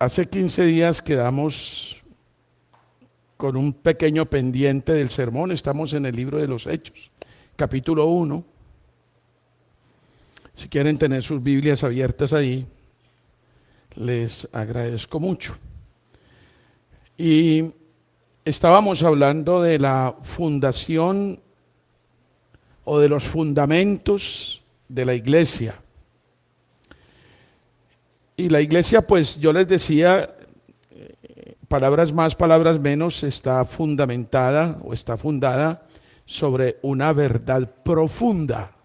Hace 15 días quedamos con un pequeño pendiente del sermón. Estamos en el libro de los Hechos, capítulo 1. Si quieren tener sus Biblias abiertas ahí, les agradezco mucho. Y estábamos hablando de la fundación o de los fundamentos de la iglesia. Y la iglesia, pues yo les decía, palabras más, palabras menos, está fundamentada o está fundada sobre una verdad profunda,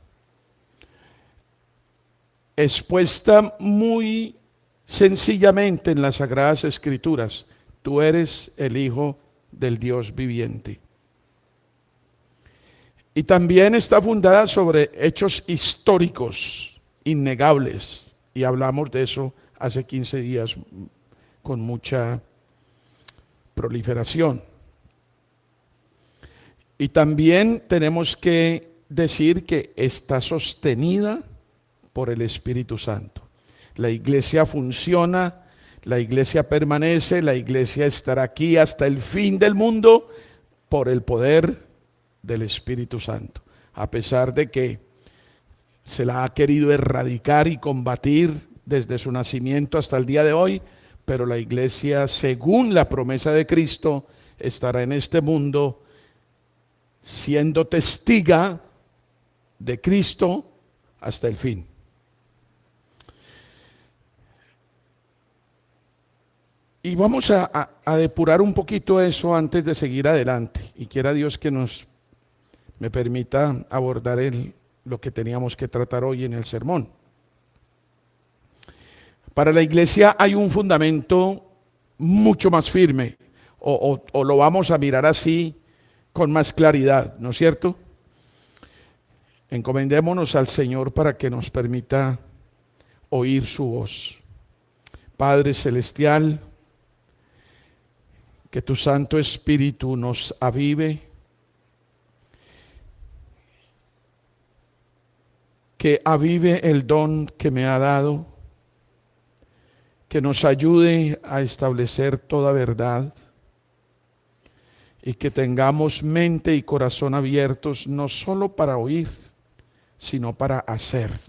expuesta muy sencillamente en las Sagradas Escrituras. Tú eres el Hijo del Dios viviente. Y también está fundada sobre hechos históricos, innegables. Y hablamos de eso hace 15 días con mucha proliferación. Y también tenemos que decir que está sostenida por el Espíritu Santo. La iglesia funciona, la iglesia permanece, la iglesia estará aquí hasta el fin del mundo por el poder del Espíritu Santo. A pesar de que se la ha querido erradicar y combatir desde su nacimiento hasta el día de hoy, pero la iglesia, según la promesa de Cristo, estará en este mundo siendo testiga de Cristo hasta el fin. Y vamos a depurar un poquito eso antes de seguir adelante. Y quiera Dios que me permita abordar lo que teníamos que tratar hoy en el sermón. Para la iglesia hay un fundamento mucho más firme, o lo vamos a mirar así con más claridad, ¿no es cierto? Encomendémonos al Señor para que nos permita oír su voz. Padre Celestial, que tu Santo Espíritu nos avive, que avive el don que me ha dado, que nos ayude a establecer toda verdad y que tengamos mente y corazón abiertos no solo para oír, sino para hacer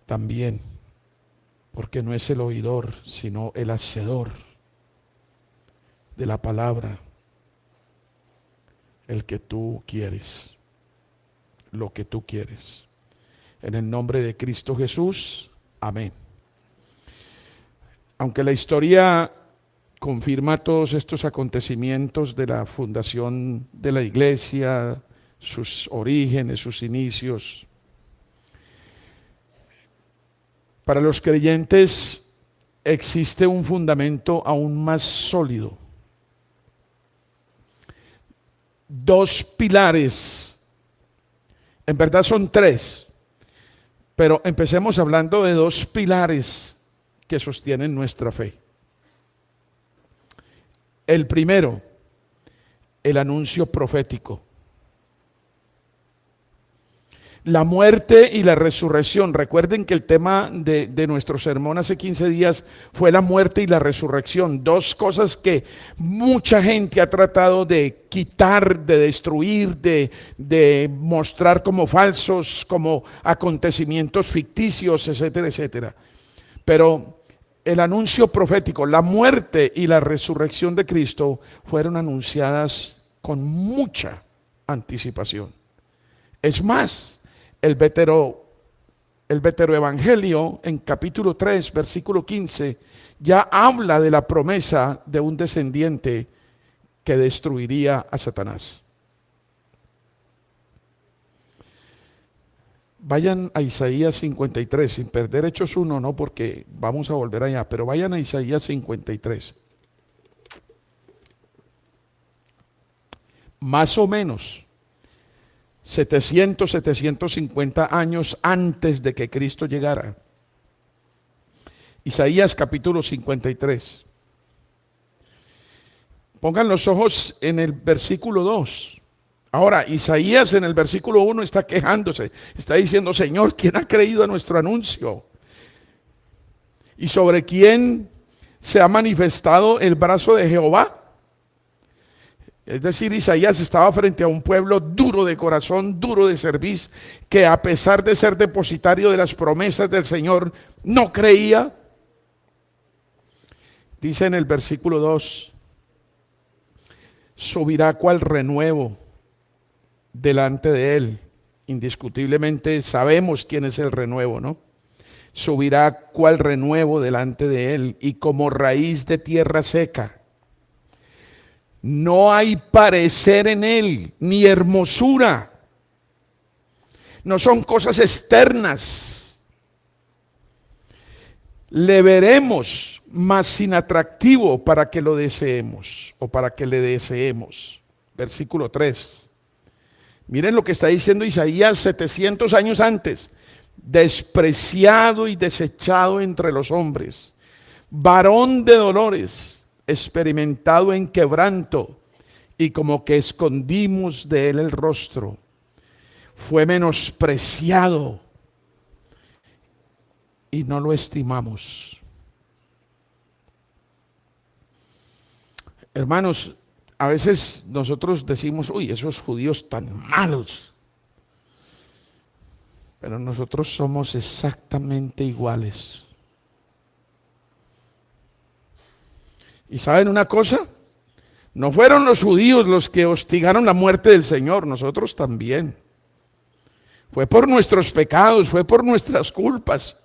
también, porque no es el oidor, sino el hacedor de la palabra el que tú quieres, lo que tú quieres. En el nombre de Cristo Jesús, amén. Aunque la historia confirma todos estos acontecimientos de la fundación de la iglesia, sus orígenes, sus inicios, para los creyentes existe un fundamento aún más sólido. Dos pilares, en verdad son tres, pero empecemos hablando de dos pilares que sostienen nuestra fe. El primero, el anuncio profético. La muerte y la resurrección. Recuerden que el tema de nuestro sermón hace 15 días fue la muerte y la resurrección. Dos cosas que mucha gente ha tratado de quitar, de destruir, de mostrar como falsos, como acontecimientos ficticios, etcétera, etcétera. Pero el anuncio profético, la muerte y la resurrección de Cristo fueron anunciadas con mucha anticipación. Es más, el Veteroevangelio en capítulo 3, versículo 15, ya habla de la promesa de un descendiente que destruiría a Satanás. Vayan a Isaías 53, sin perder Hechos 1, no, porque vamos a volver allá, pero vayan a Isaías 53. Más o menos 750 años antes de que Cristo llegara. Isaías capítulo 53. Pongan los ojos en el versículo 2. Ahora, Isaías en el versículo 1 está quejándose, está diciendo: Señor, ¿quién ha creído a nuestro anuncio? ¿Y sobre quién se ha manifestado el brazo de Jehová? Es decir, Isaías estaba frente a un pueblo duro de corazón, duro de cerviz, que a pesar de ser depositario de las promesas del Señor, no creía. Dice en el versículo 2, subirá cual renuevo delante de él. Indiscutiblemente sabemos quién es el renuevo, ¿no? Subirá cual renuevo delante de él y como raíz de tierra seca. No hay parecer en él, ni hermosura. No son cosas externas. Le veremos, mas sin atractivo para que lo deseemos o para que le deseemos. Versículo 3. Miren lo que está diciendo Isaías 700 años antes. Despreciado y desechado entre los hombres, varón de dolores, experimentado en quebranto, y como que escondimos de él el rostro. Fue menospreciado y no lo estimamos. Hermanos, a veces nosotros decimos, uy, esos judíos tan malos. Pero nosotros somos exactamente iguales. ¿Y saben una cosa? No fueron los judíos los que hostigaron la muerte del Señor, nosotros también. Fue por nuestros pecados, fue por nuestras culpas.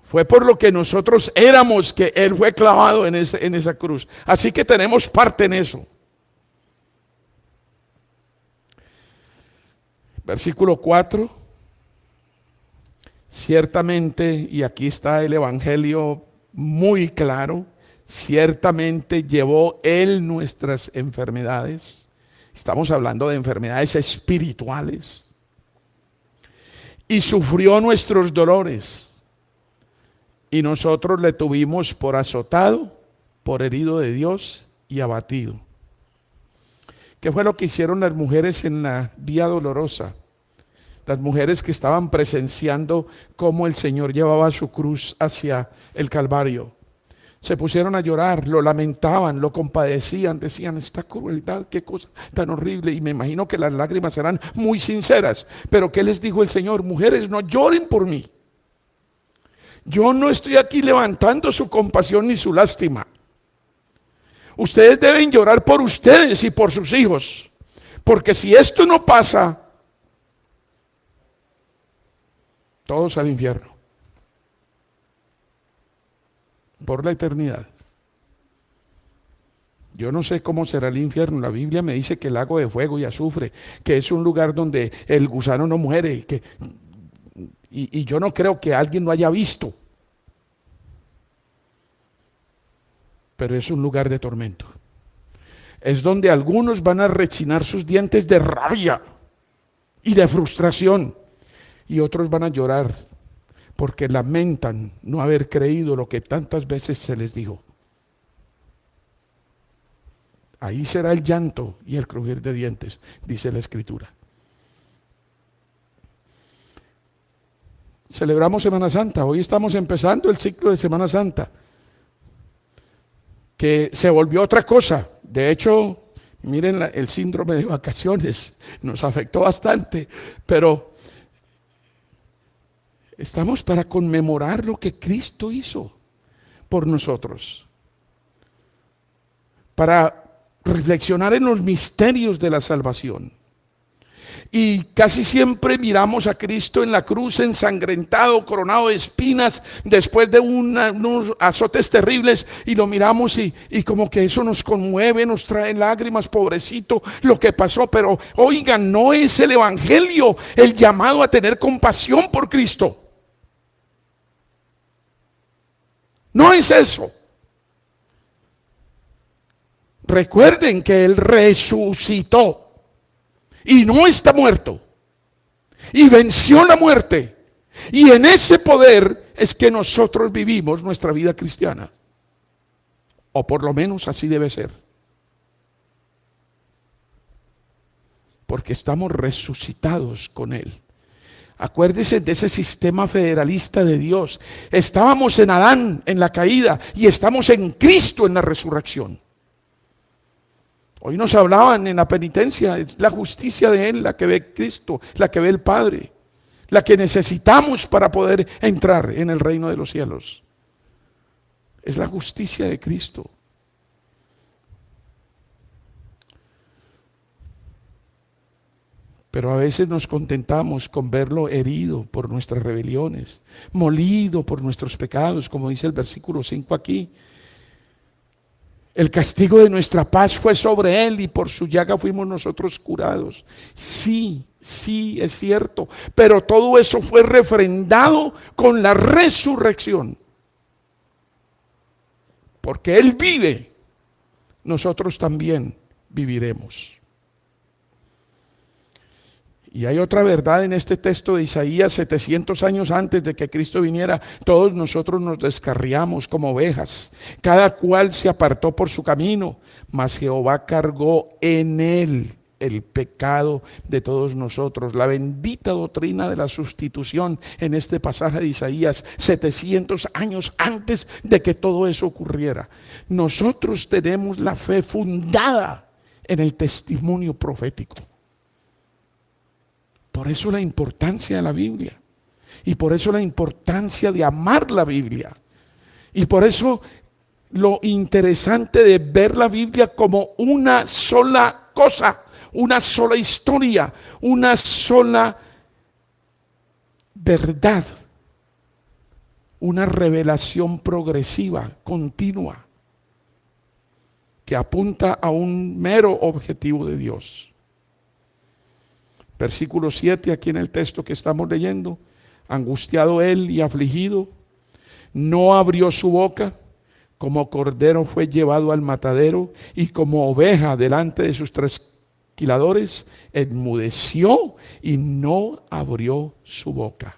Fue por lo que nosotros éramos que Él fue clavado en esa cruz. Así que tenemos parte en eso. Versículo 4. Ciertamente, y aquí está el Evangelio muy claro, ciertamente llevó Él nuestras enfermedades. Estamos hablando de enfermedades espirituales. Y sufrió nuestros dolores. Y nosotros le tuvimos por azotado, por herido de Dios y abatido. ¿Qué fue lo que hicieron las mujeres en la Vía Dolorosa? Las mujeres que estaban presenciando cómo el Señor llevaba su cruz hacia el Calvario. Se pusieron a llorar, lo lamentaban, lo compadecían, decían, esta crueldad, qué cosa tan horrible. Y me imagino que las lágrimas eran muy sinceras. Pero ¿qué les dijo el Señor? Mujeres, no lloren por mí. Yo no estoy aquí levantando su compasión ni su lástima. Ustedes deben llorar por ustedes y por sus hijos. Porque si esto no pasa, todos al infierno. Por la eternidad. Yo no sé cómo será el infierno. La Biblia me dice que el lago de fuego y azufre, que es un lugar donde el gusano no muere, y yo no creo que alguien lo haya visto. Pero es un lugar de tormento. Es donde algunos van a rechinar sus dientes de rabia y de frustración, y otros van a llorar porque lamentan no haber creído lo que tantas veces se les dijo. Ahí será el llanto y el crujir de dientes, dice la Escritura. Celebramos Semana Santa, hoy estamos empezando el ciclo de Semana Santa, que se volvió otra cosa. De hecho, miren el síndrome de vacaciones, nos afectó bastante, pero estamos para conmemorar lo que Cristo hizo por nosotros, para reflexionar en los misterios de la salvación. Y casi siempre miramos a Cristo en la cruz ensangrentado, coronado de espinas, después de unos azotes terribles, y lo miramos y como que eso nos conmueve, nos trae lágrimas, pobrecito, lo que pasó. Pero oigan, no es el Evangelio el llamado a tener compasión por Cristo. No es eso. Recuerden que Él resucitó y no está muerto, y venció la muerte, y en ese poder es que nosotros vivimos nuestra vida cristiana, o por lo menos así debe ser, porque estamos resucitados con Él. Acuérdese de ese sistema federalista de Dios. Estábamos en Adán, en la caída, y estamos en Cristo en la resurrección. Hoy nos hablaban en la penitencia, es la justicia de Él, la que ve Cristo, la que ve el Padre, la que necesitamos para poder entrar en el reino de los cielos. Es la justicia de Cristo. Pero a veces nos contentamos con verlo herido por nuestras rebeliones, molido por nuestros pecados, como dice el versículo 5 aquí. El castigo de nuestra paz fue sobre Él y por su llaga fuimos nosotros curados. Sí, sí, es cierto, pero todo eso fue refrendado con la resurrección. Porque Él vive, nosotros también viviremos. Y hay otra verdad en este texto de Isaías: 700 años antes de que Cristo viniera, todos nosotros nos descarriamos como ovejas, cada cual se apartó por su camino, mas Jehová cargó en él el pecado de todos nosotros. La bendita doctrina de la sustitución en este pasaje de Isaías, 700 años antes de que todo eso ocurriera. Nosotros tenemos la fe fundada en el testimonio profético. Por eso la importancia de la Biblia, y por eso la importancia de amar la Biblia, y por eso lo interesante de ver la Biblia como una sola cosa, una sola historia, una sola verdad, una revelación progresiva, continua, que apunta a un mero objetivo de Dios. Versículo 7, aquí en el texto que estamos leyendo: angustiado él y afligido, no abrió su boca, como cordero fue llevado al matadero, y como oveja delante de sus trasquiladores, enmudeció y no abrió su boca.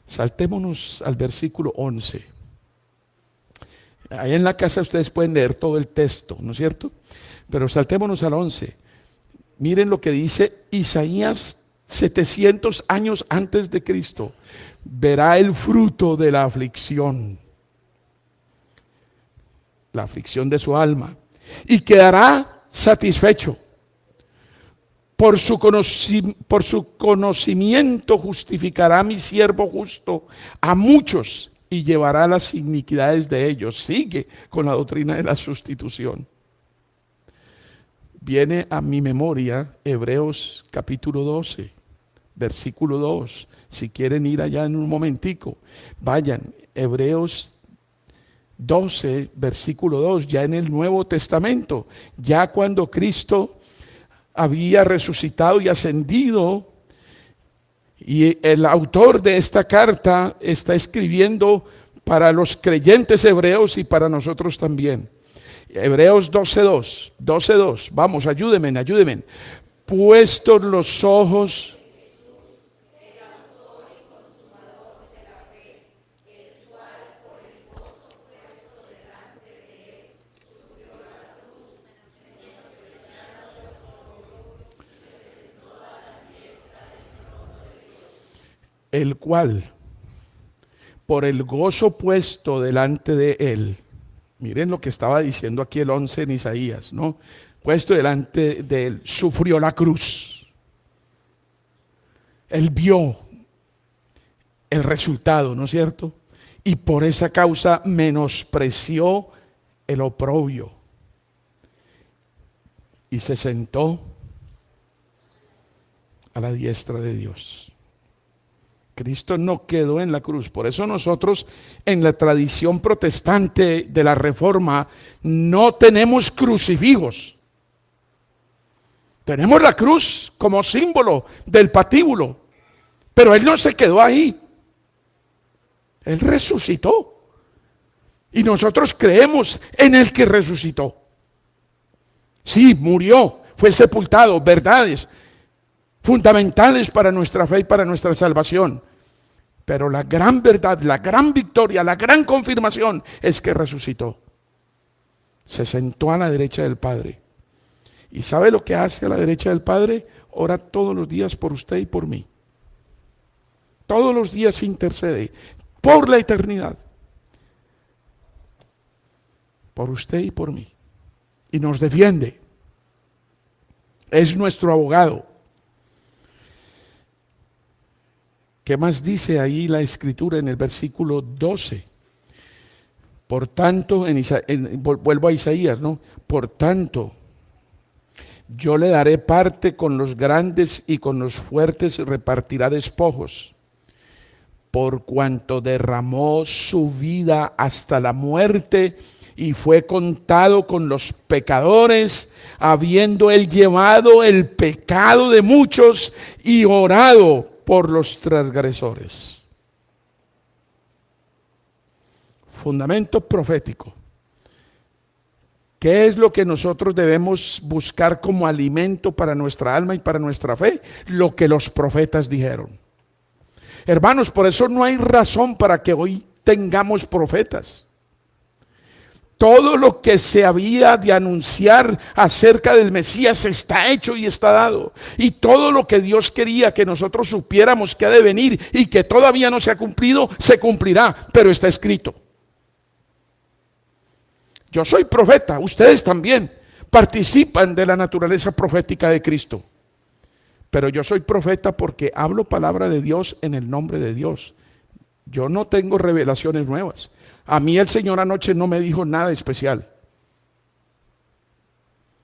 Saltémonos al versículo 11. Ahí en la casa ustedes pueden leer todo el texto, ¿no es cierto? Pero saltémonos al 11. Miren lo que dice Isaías 700 años antes de Cristo. Verá el fruto de la aflicción de su alma, y quedará satisfecho. Por su conocimiento justificará mi siervo justo a muchos y llevará las iniquidades de ellos. Sigue con la doctrina de la sustitución. Viene a mi memoria Hebreos capítulo 12, versículo 2. Si quieren ir allá en un momentico, vayan. Hebreos 12, versículo 2, ya en el Nuevo Testamento, ya cuando Cristo había resucitado y ascendido, y el autor de esta carta está escribiendo para los creyentes hebreos y para nosotros también. Hebreos 12:2, vamos, ayúdenme. Puestos los ojos el cual, por el gozo puesto delante de él, miren lo que estaba diciendo aquí el 11 en Isaías, ¿no? Puesto delante de él, sufrió la cruz. Él vio el resultado, ¿no es cierto? Y por esa causa menospreció el oprobio y se sentó a la diestra de Dios. Cristo no quedó en la cruz. Por eso nosotros en la tradición protestante de la Reforma no tenemos crucifijos. Tenemos la cruz como símbolo del patíbulo, pero Él no se quedó ahí. Él resucitó. Y nosotros creemos en el que resucitó. Sí, murió, fue sepultado, verdades fundamentales para nuestra fe y para nuestra salvación. Pero la gran verdad, la gran victoria, la gran confirmación es que resucitó. Se sentó a la derecha del Padre. ¿Y sabe lo que hace a la derecha del Padre? Ora todos los días por usted y por mí. Todos los días intercede por la eternidad. Por usted y por mí. Y nos defiende. Es nuestro abogado. ¿Qué más dice ahí la Escritura en el versículo 12? Por tanto, vuelvo a Isaías, ¿no? Por tanto, yo le daré parte con los grandes y con los fuertes repartirá despojos, por cuanto derramó su vida hasta la muerte y fue contado con los pecadores, habiendo él llevado el pecado de muchos y orado por los transgresores. Fundamento profético. ¿Qué es lo que nosotros debemos buscar como alimento para nuestra alma y para nuestra fe? Lo que los profetas dijeron. Hermanos, por eso no hay razón para que hoy tengamos profetas. Todo lo que se había de anunciar acerca del Mesías está hecho y está dado. Y todo lo que Dios quería que nosotros supiéramos que ha de venir y que todavía no se ha cumplido, se cumplirá, pero está escrito. Yo soy profeta, ustedes también participan de la naturaleza profética de Cristo. Pero yo soy profeta porque hablo palabra de Dios en el nombre de Dios. Yo no tengo revelaciones nuevas. A mí el Señor anoche no me dijo nada especial.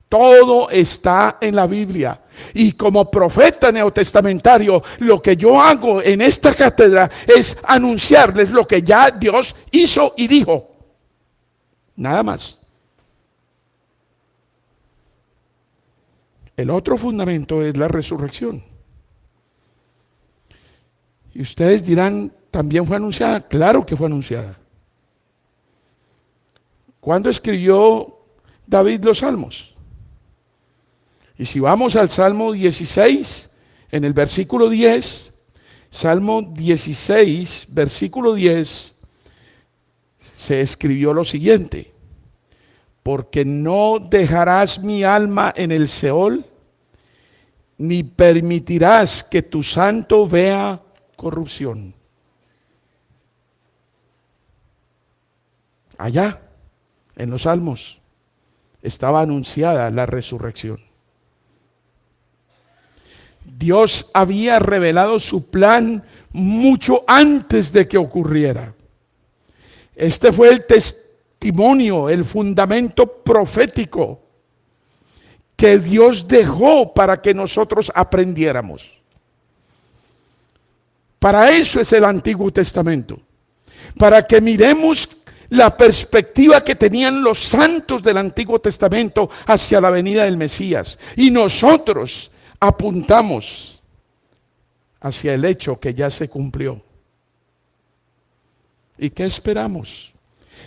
Todo está en la Biblia. Y como profeta neotestamentario, lo que yo hago en esta cátedra es anunciarles lo que ya Dios hizo y dijo. Nada más. El otro fundamento es la resurrección. Y ustedes dirán, ¿también fue anunciada? Claro que fue anunciada. ¿Cuándo escribió David los salmos? Y si vamos al Salmo 16, en el versículo 10, Salmo 16, versículo 10, se escribió lo siguiente: porque no dejarás mi alma en el Seol, ni permitirás que tu santo vea corrupción. Allá, en los Salmos, estaba anunciada la resurrección. Dios había revelado su plan mucho antes de que ocurriera. Este fue el testimonio, el fundamento profético que Dios dejó para que nosotros aprendiéramos. Para eso es el Antiguo Testamento, para que miremos la perspectiva que tenían los santos del Antiguo Testamento hacia la venida del Mesías, y nosotros apuntamos hacia el hecho que ya se cumplió. ¿Y qué esperamos?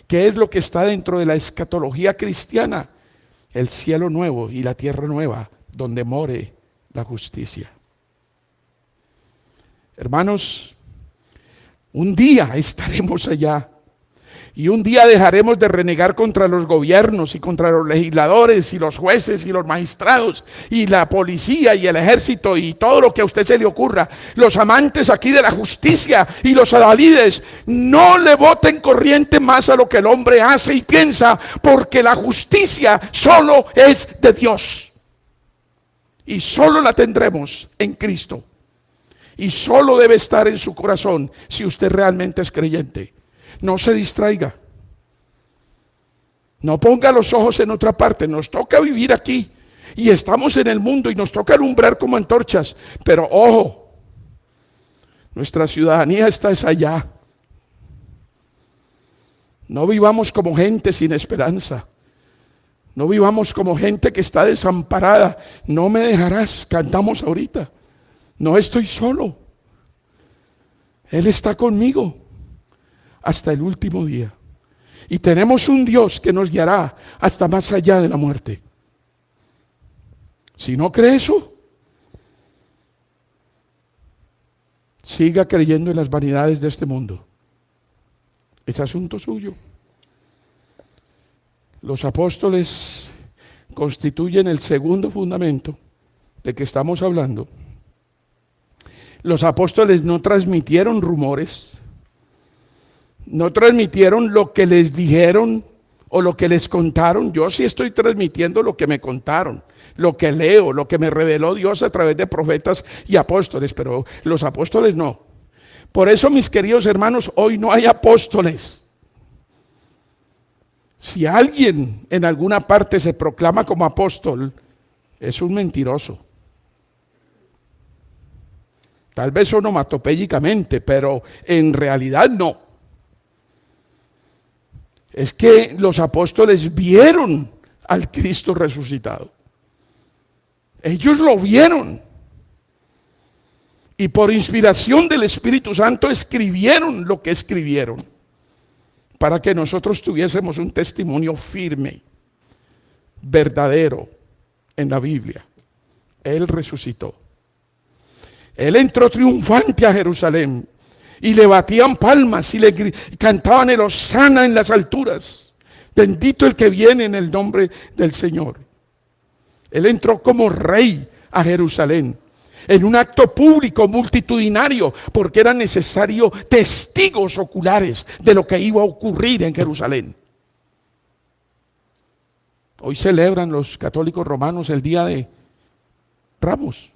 ¿Qué es lo que está dentro de la escatología cristiana? El cielo nuevo y la tierra nueva, donde more la justicia. Hermanos, un día estaremos allá. Y un día dejaremos de renegar contra los gobiernos y contra los legisladores y los jueces y los magistrados y la policía y el ejército y todo lo que a usted se le ocurra. Los amantes aquí de la justicia y los adalides, no le boten corriente más a lo que el hombre hace y piensa, porque la justicia solo es de Dios. Y solo la tendremos en Cristo. Y solo debe estar en su corazón si usted realmente es creyente. No se distraiga. No ponga los ojos en otra parte. Nos toca vivir aquí. Y estamos en el mundo y nos toca alumbrar como antorchas. Pero ojo, nuestra ciudadanía está allá. No vivamos como gente sin esperanza. No vivamos como gente que está desamparada. No me dejarás, cantamos ahorita. No estoy solo. Él está conmigo hasta el último día. Y tenemos un Dios que nos guiará hasta más allá de la muerte. Si no cree eso, siga creyendo en las vanidades de este mundo. Es asunto suyo. Los apóstoles constituyen el segundo fundamento de que estamos hablando. Los apóstoles no transmitieron rumores, no transmitieron lo que les dijeron o lo que les contaron. Yo sí estoy transmitiendo lo que me contaron, lo que leo, lo que me reveló Dios a través de profetas y apóstoles, pero los apóstoles no. Por eso, mis queridos hermanos, hoy no hay apóstoles. Si alguien en alguna parte se proclama como apóstol, es un mentiroso. Tal vez onomatopéyicamente, pero en realidad no. Es que los apóstoles vieron al Cristo resucitado. Ellos lo vieron. Y por inspiración del Espíritu Santo escribieron lo que escribieron, para que nosotros tuviésemos un testimonio firme, verdadero en la Biblia. Él resucitó. Él entró triunfante a Jerusalén y le batían palmas y le cantaban el hosana en las alturas. Bendito el que viene en el nombre del Señor. Él entró como rey a Jerusalén en un acto público multitudinario, porque era necesario testigos oculares de lo que iba a ocurrir en Jerusalén. Hoy celebran los católicos romanos el día de Ramos.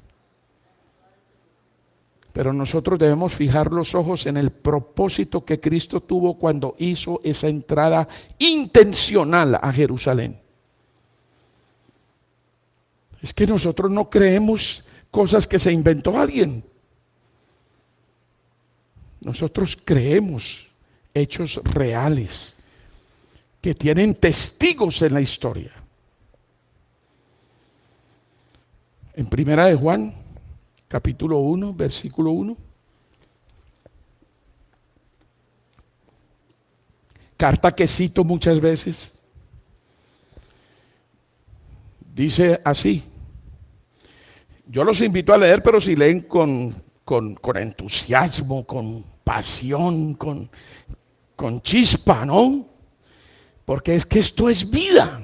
Pero nosotros debemos fijar los ojos en el propósito que Cristo tuvo cuando hizo esa entrada intencional a Jerusalén. Es que nosotros no creemos cosas que se inventó alguien. Nosotros creemos hechos reales que tienen testigos en la historia. En Primera de Juan, capítulo 1, versículo 1. Carta que cito muchas veces. Dice así. Yo los invito a leer, pero si leen con entusiasmo, con pasión, con chispa, ¿no? Porque es que esto es vida.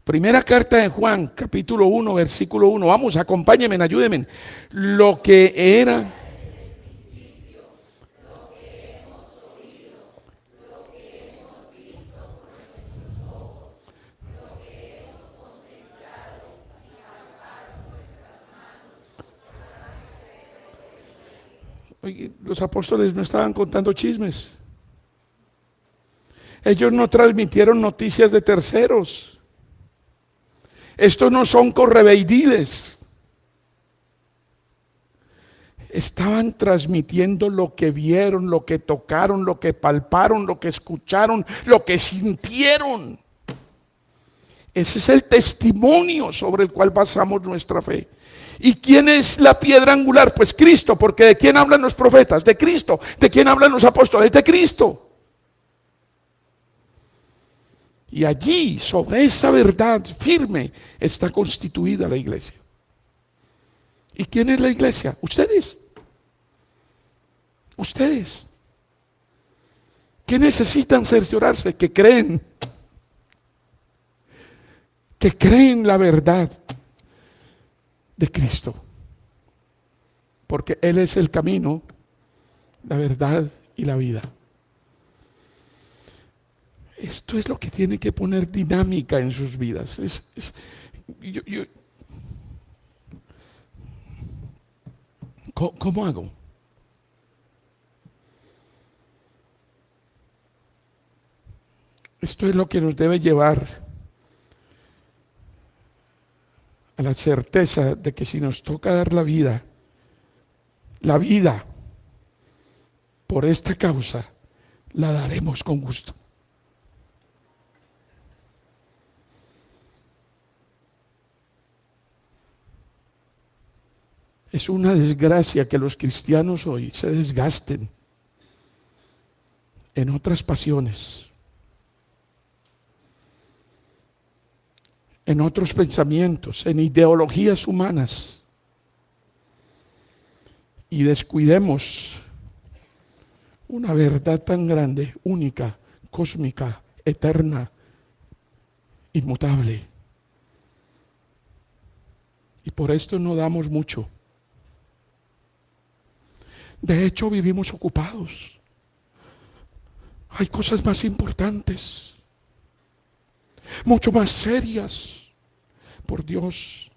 Primera carta de Juan, capítulo 1, versículo 1. Vamos, acompáñenme, ayúdenme. Lo que era... Oye, los apóstoles no estaban contando chismes. Ellos no transmitieron noticias de terceros. Estos no son correveidiles. Estaban transmitiendo lo que vieron, lo que tocaron, lo que palparon, lo que escucharon, lo que sintieron. Ese es el testimonio sobre el cual basamos nuestra fe. ¿Y quién es la piedra angular? Pues Cristo, porque ¿de quién hablan los profetas? De Cristo. ¿De quién hablan los apóstoles? De Cristo. Y allí, sobre esa verdad firme, está constituida la iglesia. ¿Y quién es la iglesia? Ustedes. Ustedes. ¿Qué necesitan cerciorarse? Que creen la verdad de Cristo, porque Él es el camino, la verdad y la vida. Esto es lo que tiene que poner dinámica en sus vidas. ¿Cómo hago? Esto es lo que nos debe llevar a la certeza de que si nos toca dar la vida por esta causa, la daremos con gusto. Es una desgracia que los cristianos hoy se desgasten en otras pasiones, en otros pensamientos, en ideologías humanas, y descuidemos una verdad tan grande, única, cósmica, eterna, inmutable. Y por esto no damos mucho. De hecho, vivimos ocupados. Hay cosas más importantes, mucho más serias. Por Dios,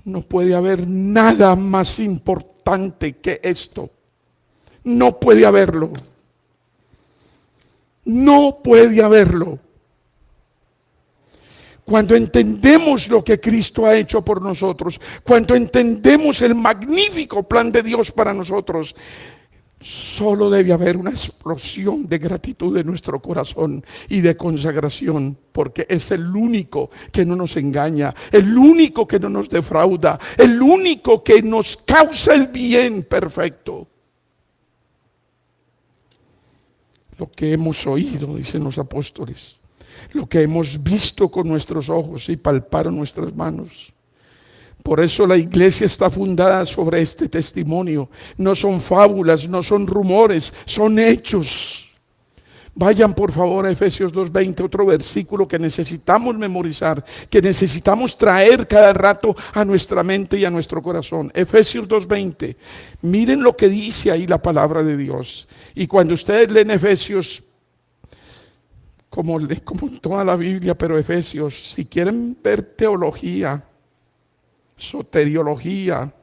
no puede haber nada más importante que esto. No puede haberlo. No puede haberlo. Cuando entendemos lo que Cristo ha hecho por nosotros, cuando entendemos el magnífico plan de Dios para nosotros, solo debe haber una explosión de gratitud en nuestro corazón y de consagración, porque es el único que no nos engaña, el único que no nos defrauda, el único que nos causa el bien perfecto. Lo que hemos oído, dicen los apóstoles, lo que hemos visto con nuestros ojos y palparon nuestras manos. Por eso la iglesia está fundada sobre este testimonio. No son fábulas, no son rumores, son hechos. Vayan por favor a Efesios 2:20, otro versículo que necesitamos memorizar, que necesitamos traer cada rato a nuestra mente y a nuestro corazón. Efesios 2:20. Miren lo que dice ahí la palabra de Dios. Y cuando ustedes leen Efesios, como toda la Biblia, pero Efesios, si quieren ver teología, soteriología,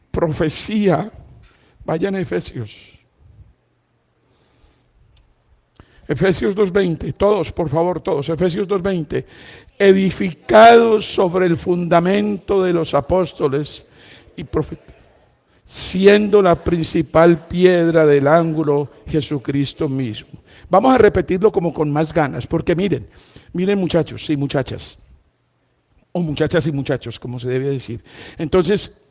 profecía, vayan a Efesios. Efesios 2:20, todos, por favor, todos. Efesios 2:20. Edificados sobre el fundamento de los apóstoles y profetas, siendo la principal piedra del ángulo Jesucristo mismo. Vamos a repetirlo como con más ganas, porque miren muchachos y muchachas, o muchachas y muchachos, como se debe decir. Entonces,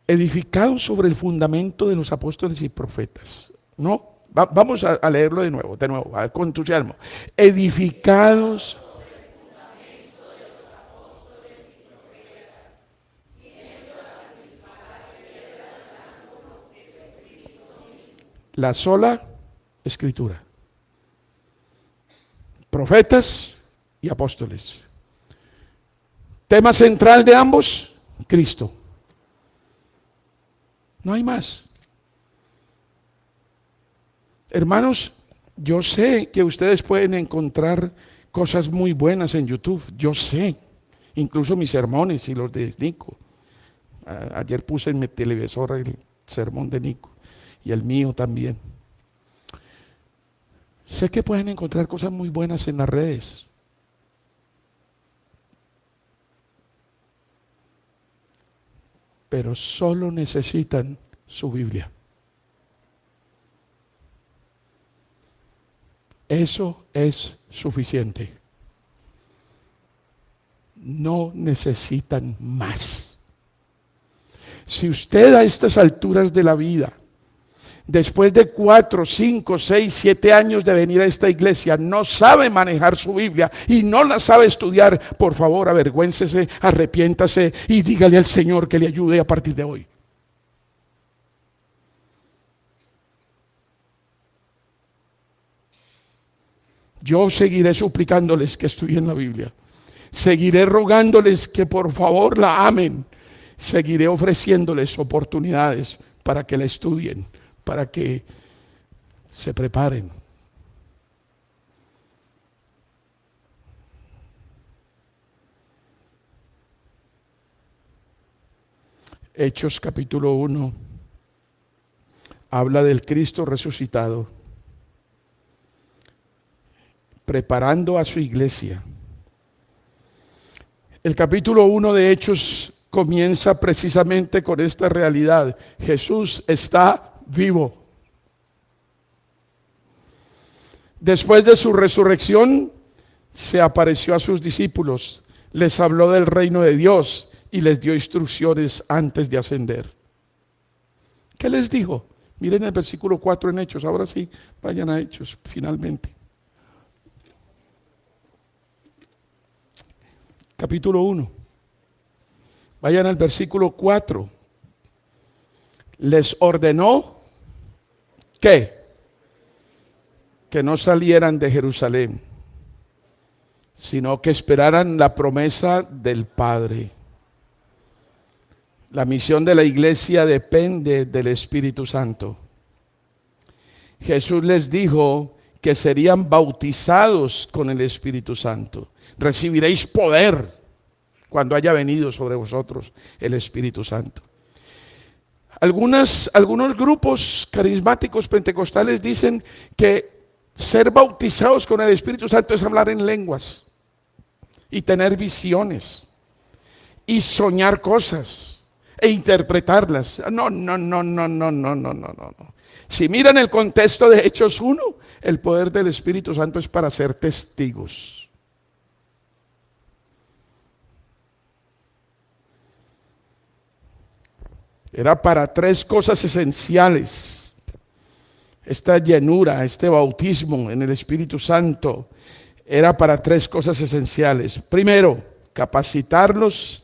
edificados sobre el fundamento de los apóstoles y profetas, ¿no? Vamos a leerlo de nuevo, con entusiasmo. Edificados la sola escritura. Profetas y apóstoles. Tema central de ambos, Cristo. No hay más. Hermanos, yo sé que ustedes pueden encontrar cosas muy buenas en YouTube. Yo sé, incluso mis sermones y los de Nico. Ayer puse en mi televisor el sermón de Nico y el mío también. Sé que pueden encontrar cosas muy buenas en las redes. Pero solo necesitan su Biblia. Eso es suficiente. No necesitan más. Si usted a estas alturas de la vida, después de 4, 5, 6, 7 años de venir a esta iglesia, no sabe manejar su Biblia y no la sabe estudiar, por favor, avergüéncese, arrepiéntase y dígale al Señor que le ayude a partir de hoy. Yo seguiré suplicándoles que estudien la Biblia. Seguiré rogándoles que por favor la amen. Seguiré ofreciéndoles oportunidades para que la estudien, para que se preparen. Hechos capítulo 1 habla del Cristo resucitado, preparando a su iglesia. El capítulo 1 de Hechos comienza precisamente con esta realidad: Jesús está vivo. Después de su resurrección, se apareció a sus discípulos, les habló del reino de Dios y les dio instrucciones antes de ascender. ¿Qué les dijo? Miren el versículo 4 en Hechos. Ahora sí, vayan a Hechos, finalmente. Capítulo 1. Vayan al versículo 4. Les ordenó ¿qué? Que no salieran de Jerusalén, sino que esperaran la promesa del Padre. La misión de la iglesia depende del Espíritu Santo. Jesús les dijo que serían bautizados con el Espíritu Santo. Recibiréis poder cuando haya venido sobre vosotros el Espíritu Santo. Algunos grupos carismáticos pentecostales dicen que ser bautizados con el Espíritu Santo es hablar en lenguas y tener visiones y soñar cosas e interpretarlas. No. Si miran el contexto de Hechos 1, el poder del Espíritu Santo es para ser testigos. Era para tres cosas esenciales. Esta llenura, este bautismo en el Espíritu Santo, era para tres cosas esenciales. Primero, capacitarlos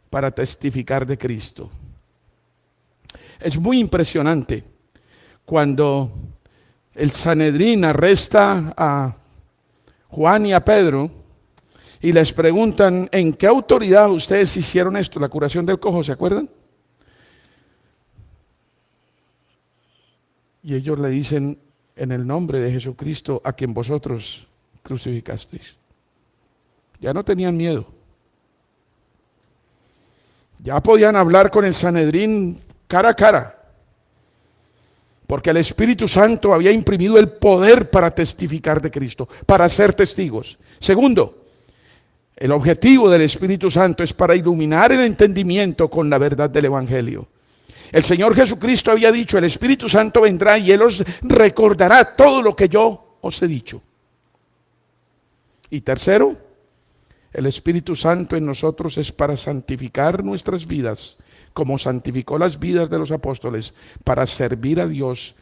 para testificar de Cristo. Es muy impresionante cuando el Sanedrín arresta a Juan y a Pedro y les preguntan: ¿en qué autoridad ustedes hicieron esto, la curación del cojo? ¿Se acuerdan? Y ellos le dicen: en el nombre de Jesucristo, a quien vosotros crucificasteis. Ya no tenían miedo. Ya podían hablar con el Sanedrín cara a cara. Porque el Espíritu Santo había imprimido el poder para testificar de Cristo, para ser testigos. Segundo, el objetivo del Espíritu Santo es para iluminar el entendimiento con la verdad del Evangelio. El Señor Jesucristo había dicho: el Espíritu Santo vendrá y Él os recordará todo lo que yo os he dicho. Y tercero, el Espíritu Santo en nosotros es para santificar nuestras vidas, como santificó las vidas de los apóstoles, para servir a Dios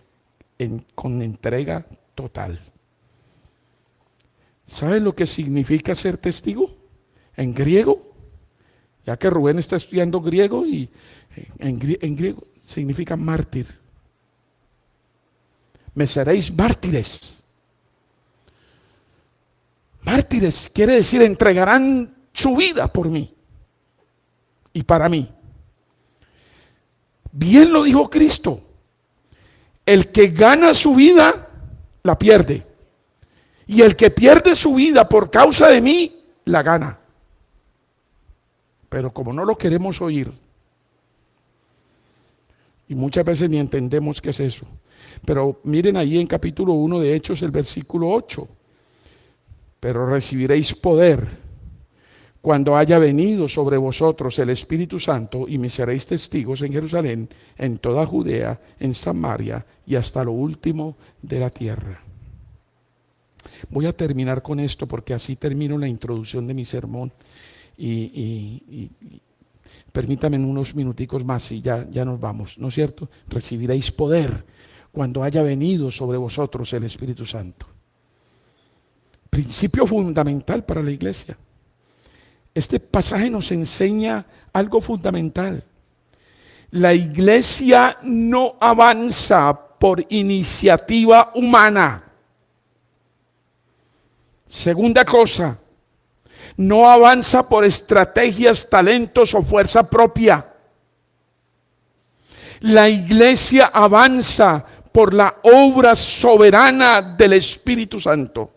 con entrega total. ¿Saben lo que significa ser testigo? En griego, ya que Rubén está estudiando griego, y en griego significa mártir. Me seréis mártires. Mártires quiere decir entregarán su vida por mí y para mí. Bien lo dijo Cristo: el que gana su vida, la pierde. Y el que pierde su vida por causa de mí, la gana. Pero como no lo queremos oír, y muchas veces ni entendemos qué es eso. Pero miren ahí en capítulo 1 de Hechos, el versículo 8. Pero recibiréis poder cuando haya venido sobre vosotros el Espíritu Santo, y me seréis testigos en Jerusalén, en toda Judea, en Samaria y hasta lo último de la tierra. Voy a terminar con esto porque así termino la introducción de mi sermón. Y permítanme unos minuticos más y ya nos vamos, ¿no es cierto? Recibiréis poder cuando haya venido sobre vosotros el Espíritu Santo. Principio fundamental para la iglesia. Este pasaje nos enseña algo fundamental. La iglesia no avanza por iniciativa humana. Segunda cosa, no avanza por estrategias, talentos o fuerza propia. La iglesia avanza por la obra soberana del Espíritu Santo.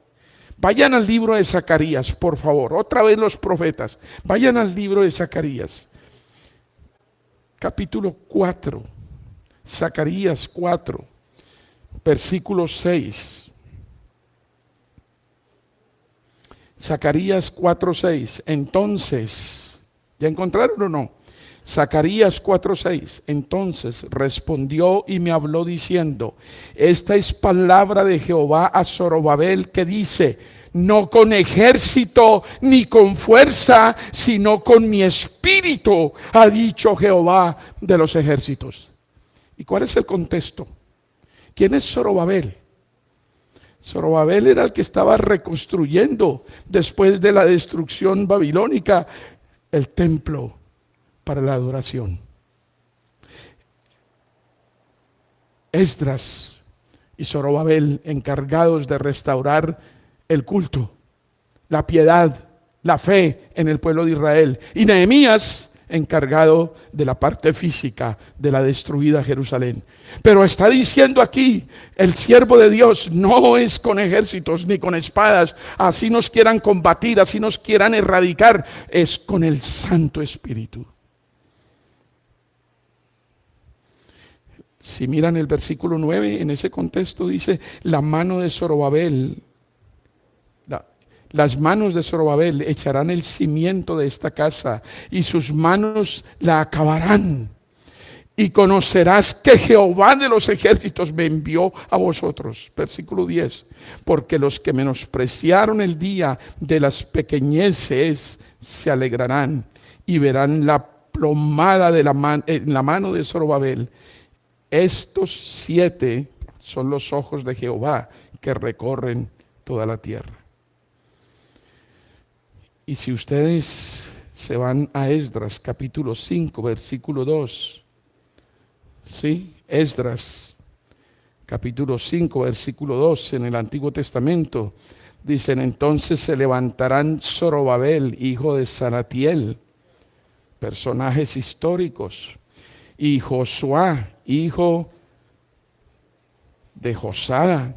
Vayan al libro de Zacarías, por favor. Otra vez los profetas. Vayan al libro de Zacarías. Capítulo 4. Zacarías 4, versículo 6. Zacarías 4:6. Entonces, ¿ya encontraron o no? Zacarías 4:6. Entonces respondió y me habló diciendo: esta es palabra de Jehová a Zorobabel, que dice: no con ejército ni con fuerza, sino con mi espíritu, ha dicho Jehová de los ejércitos. ¿Y cuál es el contexto? ¿Quién es Zorobabel? Zorobabel era el que estaba reconstruyendo después de la destrucción babilónica el templo para la adoración. Esdras y Zorobabel, encargados de restaurar el culto, la piedad, la fe en el pueblo de Israel. Y Nehemías, encargado de la parte física de la destruida Jerusalén. Pero está diciendo aquí, el siervo de Dios no es con ejércitos ni con espadas, así nos quieran combatir, así nos quieran erradicar, es con el Santo Espíritu. Si miran el versículo 9, en ese contexto dice, la mano de Zorobabel, las manos de Zorobabel echarán el cimiento de esta casa y sus manos la acabarán. Y conocerás que Jehová de los ejércitos me envió a vosotros. Versículo 10. Porque los que menospreciaron el día de las pequeñeces se alegrarán y verán la plomada de en la mano de Zorobabel. Estos 7 son los ojos de Jehová que recorren toda la tierra. Y si ustedes se van a Esdras, capítulo 5, versículo 2, ¿sí? Esdras, capítulo 5, versículo 2, en el Antiguo Testamento, dicen, entonces se levantarán Zorobabel, hijo de Salatiel, personajes históricos, y Josué, hijo de Josada,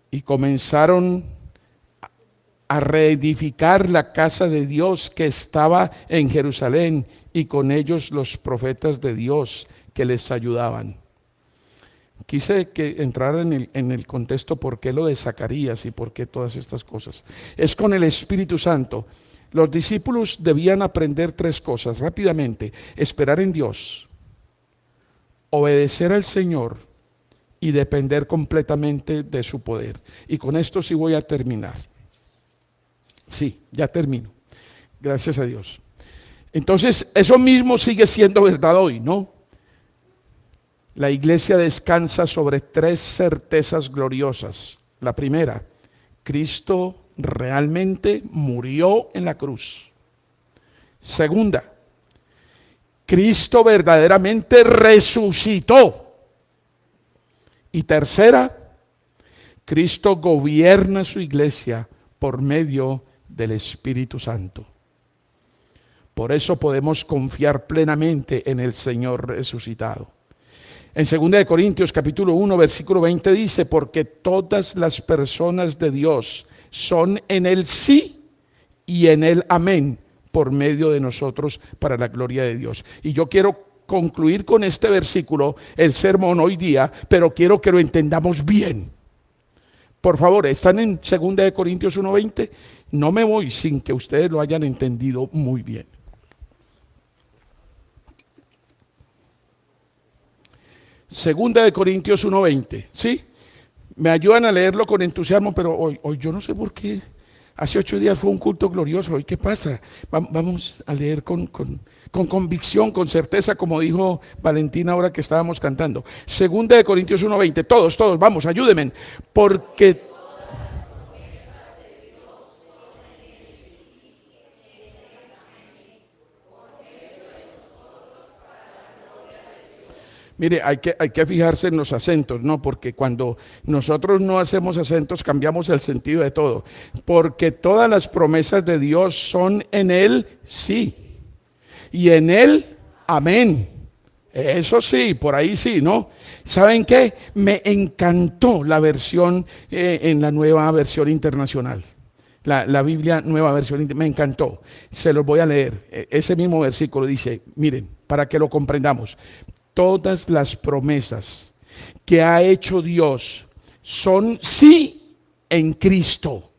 y comenzaron a reedificar la casa de Dios que estaba en Jerusalén, y con ellos los profetas de Dios que les ayudaban. Quise que entrara en el contexto por qué lo de Zacarías y por qué todas estas cosas. Es con el Espíritu Santo. Los discípulos debían aprender 3 cosas rápidamente: esperar en Dios, obedecer al Señor y depender completamente de su poder. Y con esto sí voy a terminar. Sí, ya termino. Gracias a Dios. Entonces, eso mismo sigue siendo verdad hoy, ¿no? La iglesia descansa sobre 3 certezas gloriosas. La primera, Cristo realmente murió en la cruz. Segunda, Cristo verdaderamente resucitó. Y tercera, Cristo gobierna su iglesia por medio del Espíritu Santo. Por eso podemos confiar plenamente en el Señor resucitado. En 2 Corintios capítulo 1 versículo 20 dice, porque todas las personas de Dios son en el sí y en el amén por medio de nosotros para la gloria de Dios. Y yo quiero concluir con este versículo el sermón hoy día, pero quiero que lo entendamos bien. Por favor, ¿están en 2 Corintios 1:20? No me voy sin que ustedes lo hayan entendido muy bien. Segunda de Corintios 1:20, ¿sí? Me ayudan a leerlo con entusiasmo, pero hoy yo no sé por qué. Hace 8 días fue un culto glorioso. ¿Hoy qué pasa? Vamos a leer con convicción, con certeza, como dijo Valentina ahora que estábamos cantando. Segunda de Corintios 1:20. Todos, vamos, ayúdenme. Porque mire, hay que fijarse en los acentos, ¿no? Porque cuando nosotros no hacemos acentos, cambiamos el sentido de todo. Porque todas las promesas de Dios son en Él, sí. Y en Él, amén. Eso sí, por ahí sí, ¿no? ¿Saben qué? Me encantó la versión en la nueva versión internacional. La Biblia nueva versión, me encantó. Se los voy a leer. Ese mismo versículo dice, miren, para que lo comprendamos. Todas las promesas que ha hecho Dios son sí en Cristo.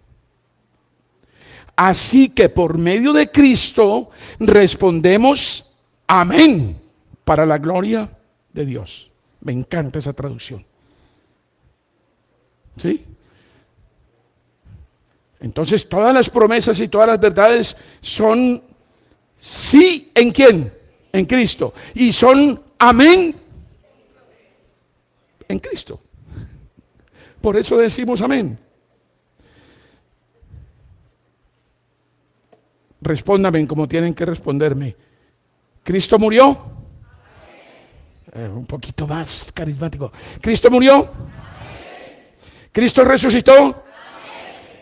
Así que por medio de Cristo respondemos amén para la gloria de Dios. Me encanta esa traducción. ¿Sí? Entonces todas las promesas y todas las verdades son sí en ¿quién? En Cristo. Y son amén en Cristo. Por eso decimos amén. Respóndame como tienen que responderme. ¿Cristo murió? Un poquito más carismático. ¿Cristo murió? Amén. ¿Cristo resucitó? Amén.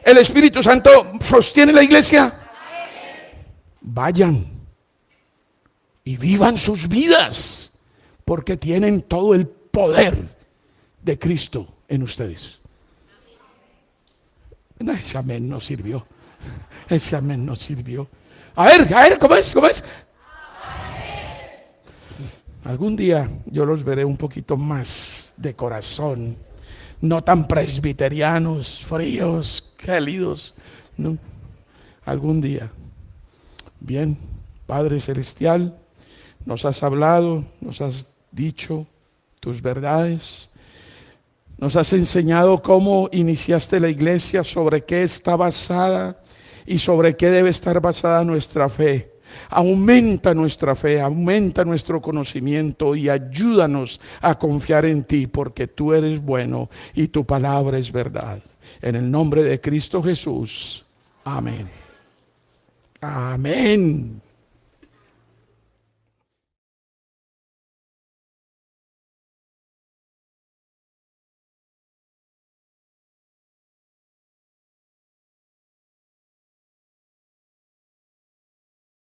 ¿El Espíritu Santo sostiene la iglesia? Amén. Vayan y vivan sus vidas, porque tienen todo el poder de Cristo en ustedes. No, ese amén no sirvió. Ese amén no sirvió. A ver, ¿cómo es? ¿Cómo es? Algún día yo los veré un poquito más de corazón, no tan presbiterianos, fríos, cálidos. No. Algún día. Bien, Padre Celestial, nos has hablado, nos has dicho tus verdades, nos has enseñado cómo iniciaste la iglesia, sobre qué está basada y sobre qué debe estar basada nuestra fe. Aumenta nuestra fe, aumenta nuestro conocimiento y ayúdanos a confiar en ti, porque tú eres bueno y tu palabra es verdad. En el nombre de Cristo Jesús. Amén. Amén.